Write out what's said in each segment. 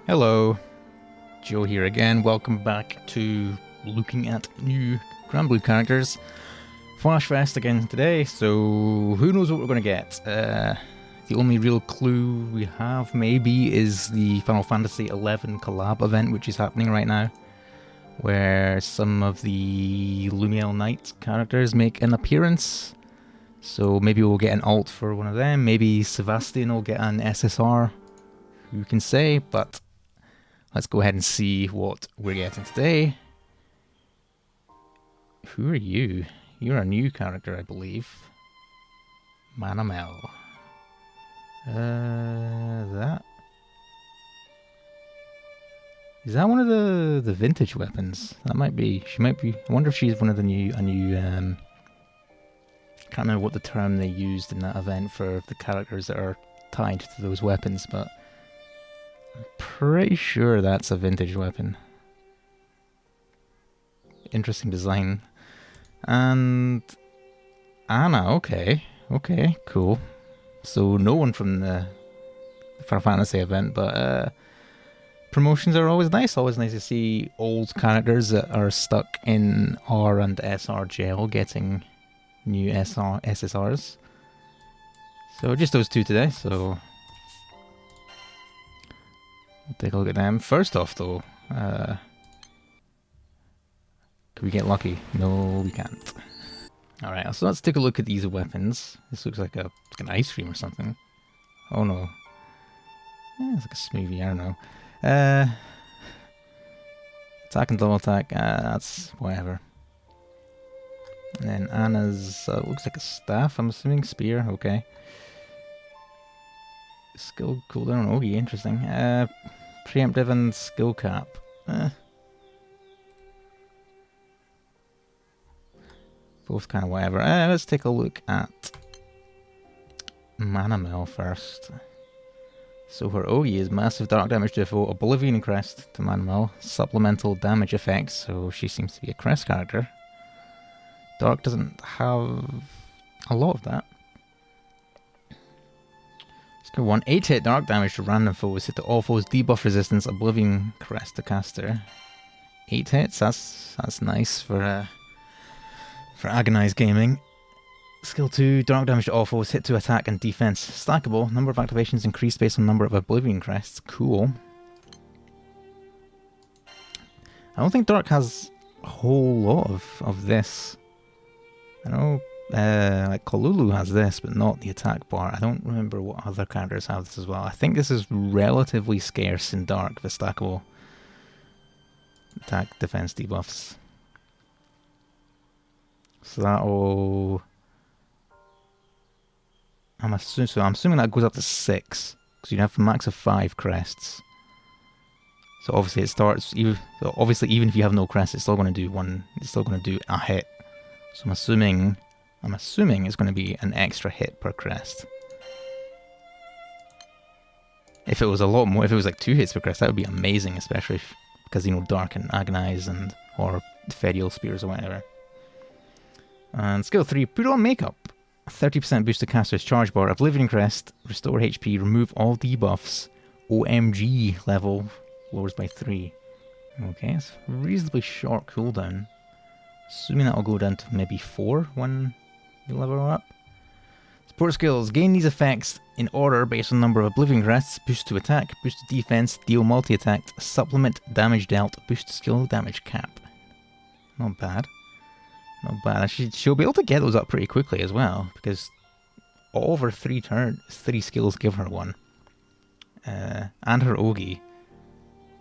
Hello, Joe here again. Welcome back to looking at new Granblue characters. Flash Fest again today, so who knows what we're going to get. The only real clue we have maybe is the Final Fantasy XI collab event, which is happening right now, where some of the Lumiel Knight characters make an appearance. So maybe we'll get an alt for one of them, maybe Sebastian will get an SSR, who can say, but let's go ahead and see what we're getting today. Who are you? You're a new character, I believe. Manamel. Is that one of the vintage weapons? That might be. She might be. I wonder if she's one of the new. Can't remember what the term they used in that event for the characters that are tied to those weapons, but I'm pretty sure that's a vintage weapon. Interesting design. And Anna, okay, cool. So no one from the Final Fantasy event, but promotions are always nice. Always nice to see old characters that are stuck in R and SR jail getting new SSRs. So just those two today, so we'll take a look at them. First off though, can we get lucky? No, we can't. Alright, so let's take a look at these weapons. This looks like an ice cream or something. Oh no. It's like a smoothie, I don't know. Attack and double attack, that's whatever. And then Anna's, looks like a staff, I'm assuming. Spear, okay. Skill cooldown, okay, interesting. Preemptive and skill cap. Both kind of whatever. Let's take a look at Manamel first. So her Ogi is massive dark damage to default, Oblivion Crest to Manamel, supplemental damage effects, so she seems to be a crest character. Dark doesn't have a lot of that. Skill 1, 8 hit dark damage to random foes, hit to all foes, debuff resistance, Oblivion Crest to caster. 8 hits, that's nice for Agonize Gaming. Skill 2, dark damage to all foes, hit to attack and defense. Stackable, number of activations increased based on number of Oblivion Crests. Cool. I don't think Dark has a whole lot of this. I know like Kolulu has this, but not the attack bar. I don't remember what other characters have this as well. I think this is relatively scarce in Dark, the stackable attack defense debuffs. So that'll... I'm assuming that goes up to 6, because you have a max of 5 crests. So obviously it starts, even if you have no crests, it's still going to do it's still going to do a hit. So I'm assuming it's going to be an extra hit per crest. If it was a lot more, if it was like 2 hits per crest, that would be amazing, especially because, you know, Dark and Agonize or Ferial Spears or whatever. And skill 3, put on makeup. 30% boost to caster's charge bar, Oblivion Crest, restore HP, remove all debuffs, OMG level lowers by 3. Okay, it's a reasonably short cooldown. Assuming that'll go down to maybe 4 when you level up. Support skills, gain these effects in order based on number of Oblivion Crests, boost to attack, boost to defense, deal multi-attack, supplement damage dealt, boost skill damage cap. Not bad. Not bad. She'll be able to get those up pretty quickly as well, because all of her 3 skills give her one. And her Ogi.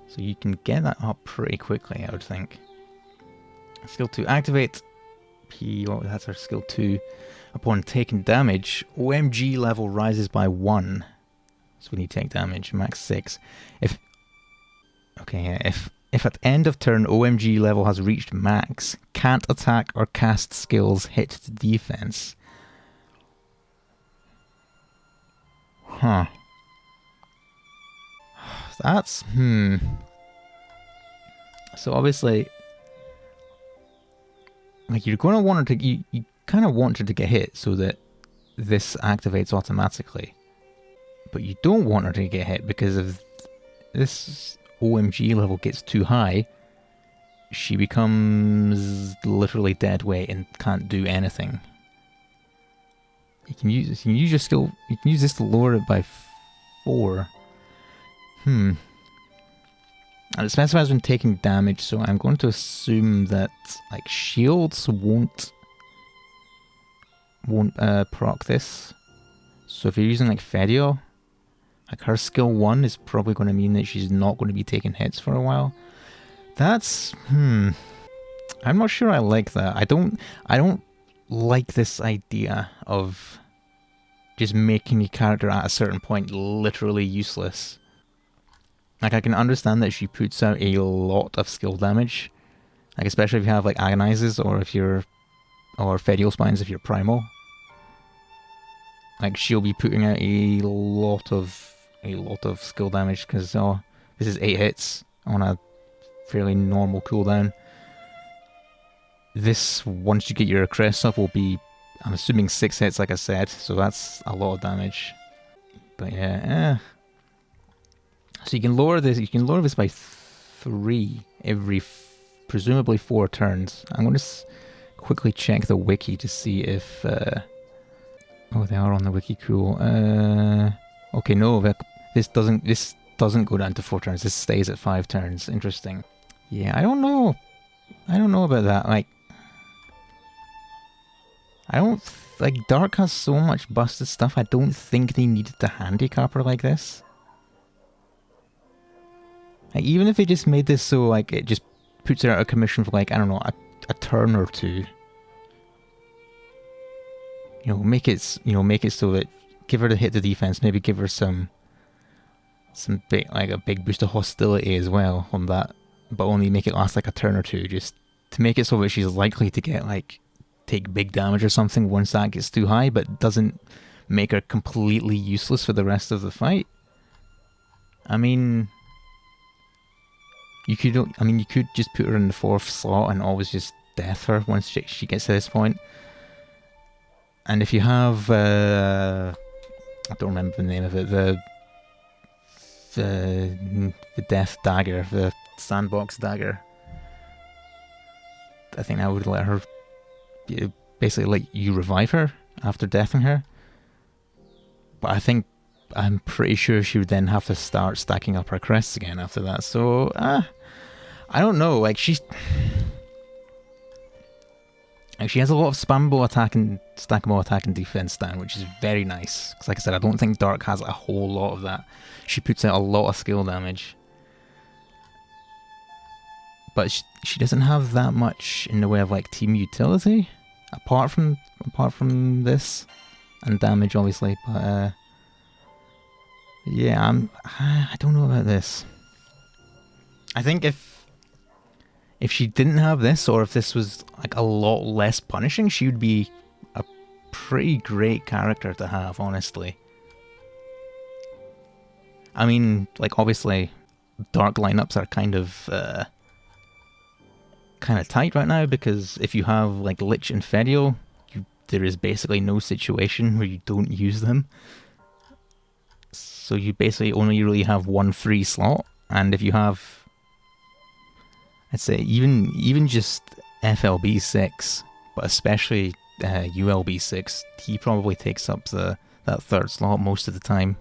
So you can get that up pretty quickly, I would think. Skill 2, activate. That's her skill 2. Upon taking damage, OMG level rises by 1. So when you take damage, max 6. If at end of turn OMG level has reached max, can't attack or cast skills hit to defense. Huh. That's, So obviously, like, you're going to want her to, you kind of want her to get hit so that this activates automatically. But you don't want her to get hit because of this OMG level gets too high, she becomes literally dead weight and can't do anything. You can use your skill. You can use this to lower it by 4. And it specifies when taking damage, so I'm going to assume that like shields won't proc this. So if you're using like Fedio, like her skill 1 is probably going to mean that she's not going to be taking hits for a while. That's I'm not sure I like that. I don't like this idea of just making a character at a certain point literally useless. Like, I can understand that she puts out a lot of skill damage, like especially if you have like agonizes or Fedial Spines if you're primal. Like, she'll be putting out a lot of skill damage because this is 8 hits on a fairly normal cooldown. This, once you get your crest up, will be, I'm assuming, 6 hits, like I said, so that's a lot of damage. But yeah, so you can lower this. You can lower this by 3 every, presumably 4 turns. I'm going to quickly check the wiki to see if. Oh, they are on the wiki. Cool. Okay, no, this doesn't go down to 4 turns. This stays at 5 turns. Interesting. Yeah, I don't know. I don't know about that. Like, Dark has so much busted stuff. I don't think they needed to handicap her like this. Like, even if they just made this so like it just puts her out of commission for like, I don't know, a turn or 2. Make it so that give her the hit to defense, maybe give her some big, like a big boost of hostility as well on that, but only make it last like a turn or 2, just to make it so that she's likely to get like take big damage or something once that gets too high, but doesn't make her completely useless for the rest of the fight. I mean, you could just put her in the 4th slot and always just death her once she gets to this point. And if you have, I don't remember the name of it, the death dagger, the sandbox dagger, I think I would let her, basically let you revive her after deathing her. But I'm pretty sure she would then have to start stacking up her crests again after that. So, I don't know, like she has a lot of spammable attack and stackable attack and defense down, which is very nice. Because like I said, I don't think Dark has a whole lot of that. She puts out a lot of skill damage. But she doesn't have that much in the way of like team utility, apart from this and damage, obviously. But yeah, I don't know about this. I think if she didn't have this, or if this was like a lot less punishing, she would be a pretty great character to have, honestly. I mean, like, obviously, Dark lineups are kind of tight right now, because if you have like Lich and Fedial, there is basically no situation where you don't use them. So you basically only really have one free slot, and if you have, I'd say even just FLB 6, but especially ULB 6, he probably takes up that 3rd slot most of the time.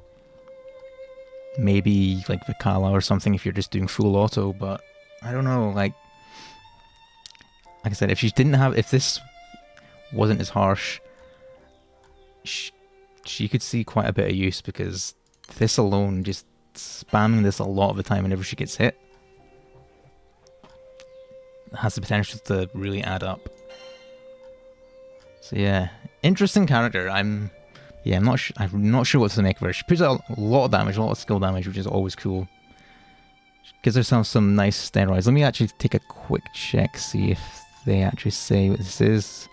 Maybe like Vikala or something if you're just doing full auto, but I don't know, like I said, if this wasn't as harsh, she could see quite a bit of use, because this alone, just spamming this a lot of the time whenever she gets hit, has the potential to really add up. So yeah, interesting character. I'm not sure what to make of her. She puts out a lot of damage, a lot of skill damage, which is always cool. Gives herself some nice steroids. Let me actually take a quick check, see if they actually say what this is.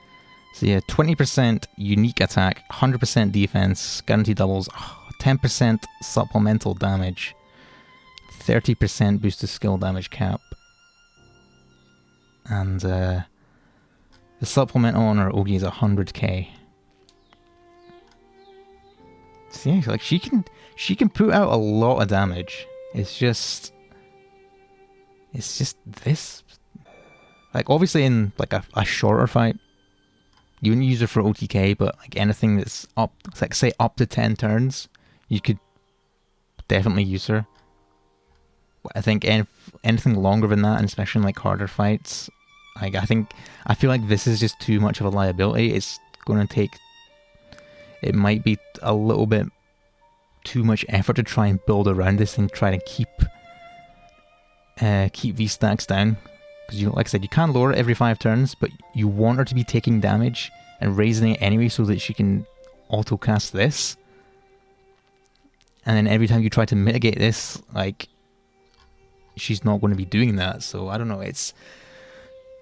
So yeah, 20% unique attack, 100% defense, guaranteed doubles, 10% supplemental damage, 30% boosted skill damage cap, and the supplemental on her Ogi is 100k. So yeah, like she can put out a lot of damage. It's just this. Like, obviously in like a shorter fight, you wouldn't use her for OTK, but like anything that's up, like say up to 10 turns, you could definitely use her. But I think anything longer than that, and especially in like harder fights, like I feel like this is just too much of a liability. It's going to take, it might be a little bit too much effort to try and build around this and try to keep these stacks down. Because, like I said, you can lower it every 5 turns, but you want her to be taking damage and raising it anyway so that she can auto-cast this. And then every time you try to mitigate this, like, she's not going to be doing that. So, I don't know, it's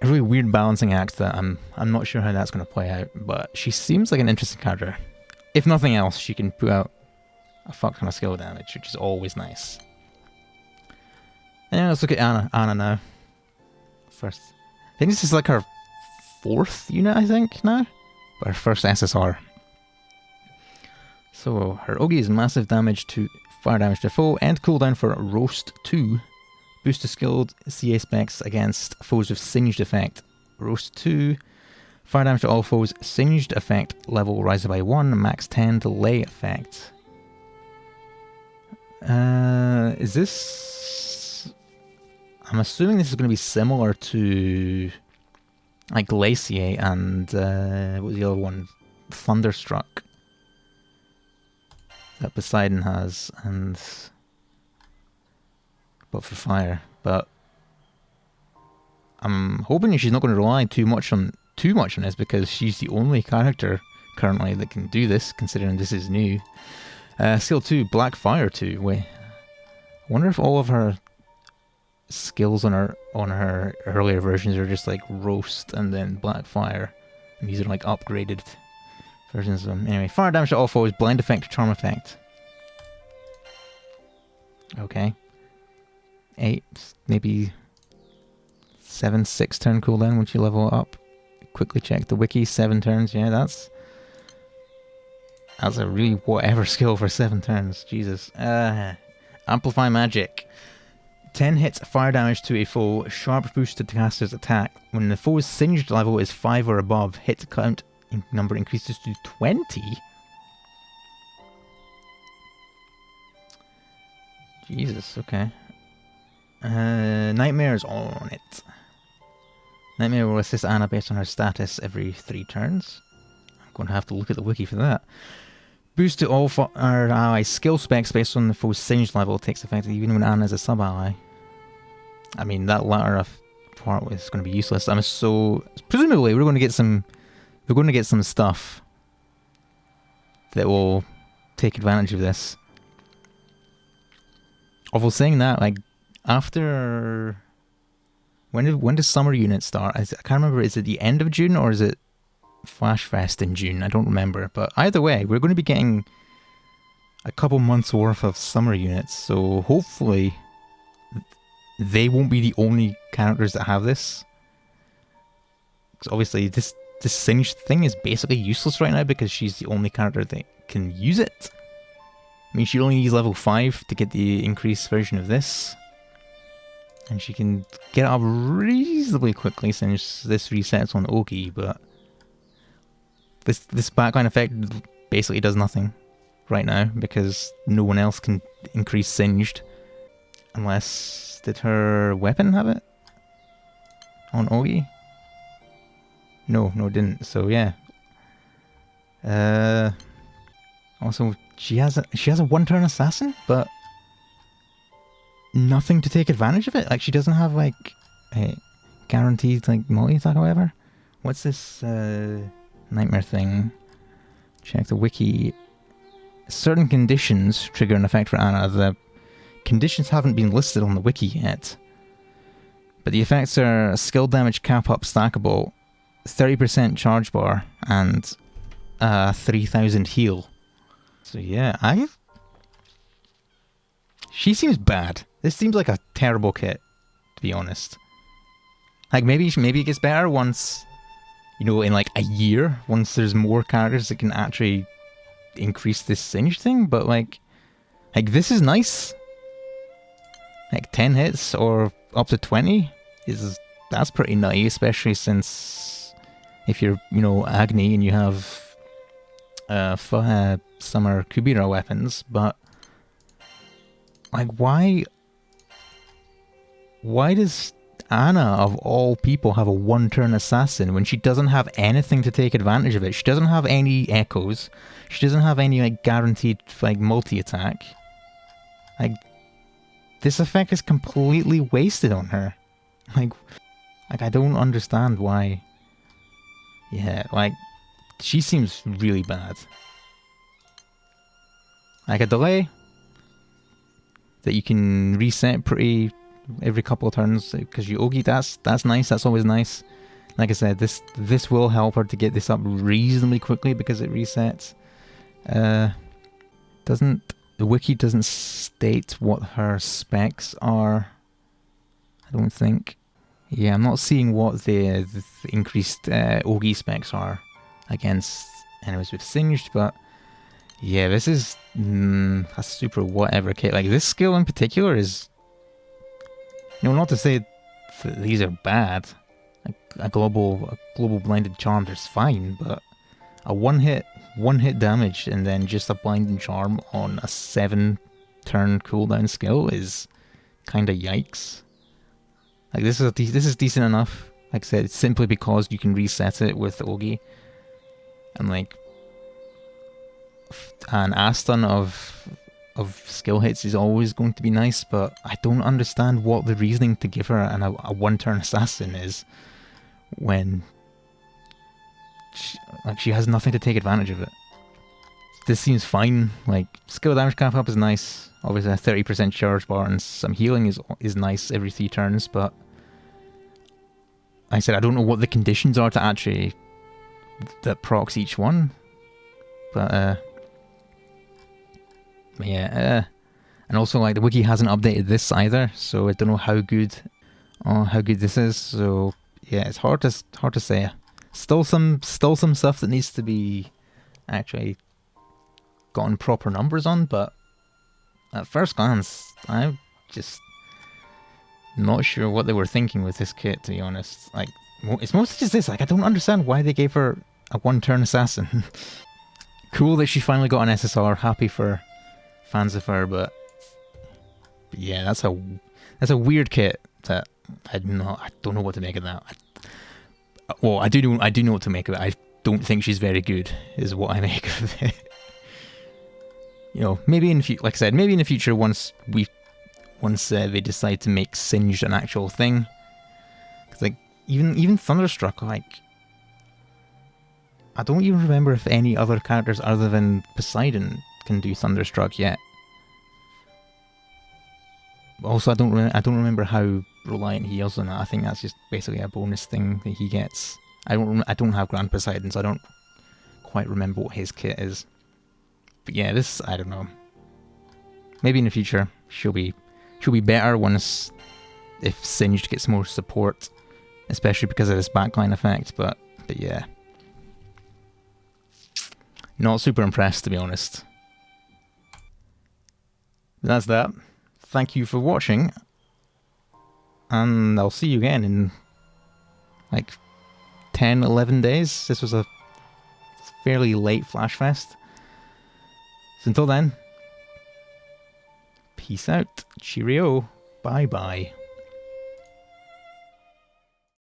a really weird balancing act that I'm not sure how that's going to play out. But she seems like an interesting character. If nothing else, she can put out a fuck ton of skill damage, which is always nice. And let's look at Anna now. First, I think this is like her 4th unit, I think, now. But her first SSR. So, her Ogi is massive damage to fire damage to foe, and cooldown for Roast 2. Boost to skilled CA specs against foes with Singed effect. Roast 2. Fire damage to all foes. Singed effect level rises by 1. Max 10 delay effect. Is this... I'm assuming this is going to be similar to like Glacier and what was the other one? Thunderstruck that Poseidon has, and but for fire. But I'm hoping she's not going to rely too much on this, because she's the only character currently that can do this, considering this is new. Skill 2, Black Fire 2. Wait, I wonder if all of her skills on her earlier versions are just like Roast and then Black Fire, and these are like upgraded versions of them. Anyway, fire damage to all foes, blind effect, charm effect. Okay, 8, maybe 7, 6 turn cooldown once you level it up. Quickly check the wiki. 7 turns. Yeah, that's a really whatever skill for 7 turns. Jesus. Amplify magic. 10 hits fire damage to a foe, sharp boost to the caster's attack. When the foe's singed level is 5 or above, hit count number increases to 20. Jesus, okay. Nightmare's on it. Nightmare will assist Anna based on her status every 3 turns. I'm going to have to look at the wiki for that. Boost to all our allies' skill specs based on the foe's singed level takes effect even when Anna is a sub-ally. I mean, that latter part was going to be useless. Presumably we're going to get some stuff that will take advantage of this. Although saying that, like, after when does summer unit start? I can't remember. Is it the end of June or is it Flash Fest in June? I don't remember. But either way, we're going to be getting a couple months worth of summer units. So hopefully they won't be the only characters that have this. Because obviously this Singed thing is basically useless right now because she's the only character that can use it. I mean, she only needs level 5 to get the increased version of this. And she can get it up reasonably quickly since this resets on Oki, but this background effect basically does nothing right now because no one else can increase Singed. Unless, did her weapon have it? On Ogi? No, it didn't, so yeah. Also, she has a 1-turn assassin, but nothing to take advantage of it. Like, she doesn't have like a guaranteed like multi-attack or whatever. What's this nightmare thing? Check the wiki. Certain conditions trigger an effect for Anna. The conditions haven't been listed on the wiki yet, but the effects are skill damage cap up stackable, 30% charge bar, and 3000 heal. So yeah, she seems bad. This seems like a terrible kit, to be honest. Like, maybe it gets better once, you know, in like a year, once there's more characters that can actually increase this Singed thing, but like this is nice. like 10 hits or up to 20 that's pretty nutty, especially since if you're, you know, Agni and you have summer Kubira weapons, but like why does Anna of all people have a one-turn assassin when she doesn't have anything to take advantage of it? She doesn't have any echoes, she doesn't have any like guaranteed like multi-attack. Like this effect is completely wasted on her. Like I don't understand why. Yeah, like she seems really bad. Like a delay that you can reset pretty every couple of turns because you Ogi, that's nice, that's always nice. Like I said, this will help her to get this up reasonably quickly because it resets. The wiki doesn't state what her specs are, I don't think. Yeah, I'm not seeing what the increased Ogi specs are against enemies with Singed, but yeah, this is a super whatever kit. Like this skill in particular is, you know, not to say that these are bad. Like a global blinded charm is fine, but a one hit damage and then just a blinding charm on a 7-turn cooldown skill is kind of yikes. Like this is decent enough. Like I said, it's simply because you can reset it with Ogi, and like an Aston of skill hits is always going to be nice, but I don't understand what the reasoning to give her a one-turn assassin is when she has nothing to take advantage of it. This seems fine. Like skill damage cap up is nice. Obviously a 30% charge bar and some healing is nice every 3 turns, but like I said, I don't know what the conditions are to actually that procs each one. But yeah, and also like the wiki hasn't updated this either, so I don't know how good this is. So yeah, it's hard to say. Still some stuff that needs to be actually gotten proper numbers on, but at first glance, I'm just not sure what they were thinking with this kit, to be honest. Like, it's mostly just this. Like, I don't understand why they gave her a one-turn assassin. Cool that she finally got an SSR. Happy for fans of her, but yeah, that's a weird kit that I don't know what to make of that. Well, I do know what to make of it. I don't think she's very good, is what I make of it. You know, maybe in like I said, maybe in the future once they decide to make Singed an actual thing. Cause like even Thunderstruck, like I don't even remember if any other characters other than Poseidon can do Thunderstruck yet. Also, I don't remember how reliant he is on that. I think that's just basically a bonus thing that he gets. I don't have Grand Poseidon, so I don't quite remember what his kit is. But yeah, this, I don't know. Maybe in the future she'll be better once if Singed gets more support, especially because of this backline effect. But yeah, not super impressed, to be honest. But that's that. Thank you for watching, and I'll see you again in like 10-11 days. This was a fairly late Flash Fest. So until then, peace out, cheerio, bye bye.